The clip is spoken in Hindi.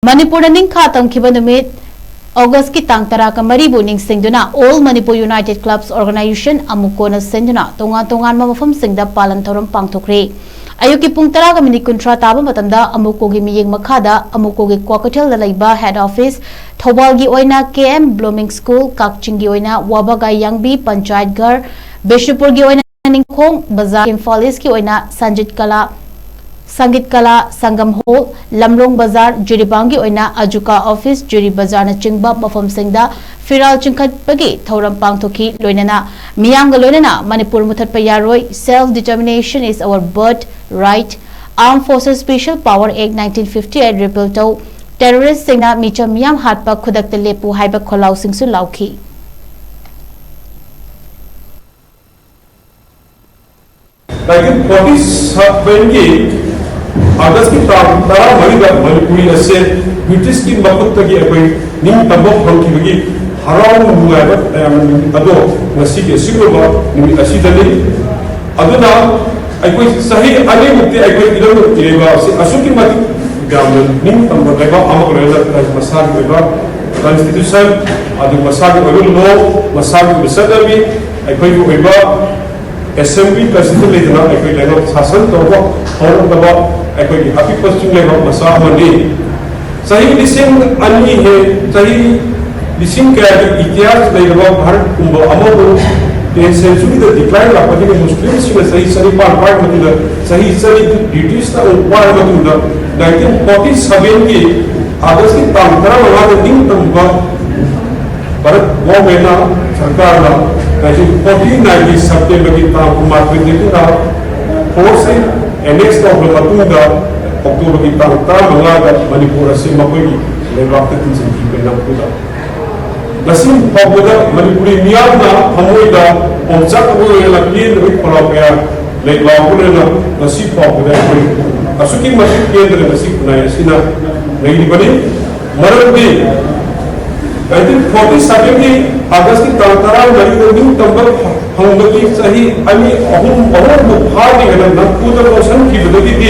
Manipur Ningkha Tamkhiba Numit August ki tang tara ka maribu Ningshingduna All Manipur United Clubs Organization AMUCO na SINDUNA TONGANBA MAPHAM SINGDA PALLAN THOURAM PANGTHOKKHRE Ayuki pung tara ka minit kuntra taba matamda AMUCO gi miyeng makhada AMUCO gi Kwakathel da laiba head office Thobal gi oina KM Blooming School Kakching gi oina Wabaga Yangbi Panchayat Ghar Bishnupur gi oina Ningkhong Bazar Imphal ki oina Sangeet Kala Sangam Hall Lamrong Bazar Juribang gi oina Ajuka Office Juri Bazar na chingba mafam singda Firal chingkhat pagi Thouram pangthokhi loinana miyang ga loinana Manipur muthat payaroi self determination is our birth right Armed Forces Special Power Act 1958 repeal to terrorist singna micha miyam hatpa khudak te lepu haiba kholau singsu lauki Like when August की तारा मणिपुरी असे ब्रिटिश की मकुत तक अकोई निंग तंबक फंकी बगी हराव मुगायब अदो नसी के सिगुबा निमि असिदली अदुना अकोई सही अने मुक्ति अकोई इदो इलेबा से असुकी मत गाम निंग तंबक लेबा अमक लेला मसाग लेबा कॉन्स्टिट्यूशन अदु मसाग लॉ मसाग बिसदबी अकोई ओइबा असेंबली कसित लेदना अकोई लेनो शासन तोबा और तबा अकोई अभी पश्चिम लेबा मसा मनी सही लिसिंग अन्नी है सही लिसिंग के इतिहास लेबा भारत कुंभ अमोगो ते सेंचुरी द डिक्लाइन लापति के मुस्लिम से सही सही पार्ट मतलब सही सही ब्रिटिश ता ऊपर मतलब 1947 की अगस्त की तांतरा वाला दिन तंबा भारत वो मेना सरकार ना 1949 सितंबर की तांकुमार पे देखना फोर्स से एनेक्स का उल्लंघन अक्टूबर की तांतरा मंगा मणिपुर से मकोई लेबाक तक जिंदगी पे ना पूरा लसिम पौधा मणिपुरी मियाँ ना हमोइदा औंचा को ये लकीर एक पलापया लेबाक को लेना लसिम पौधा कोई असुकी मस्जिद केंद्र लसिम बनाया सीना नहीं बने मरण भी 1947 की अगस्त की तांतरा मणिपुरी तंबक हम लोग की सही अमी अहम मुखार निकलना पूरा रोशन की बदली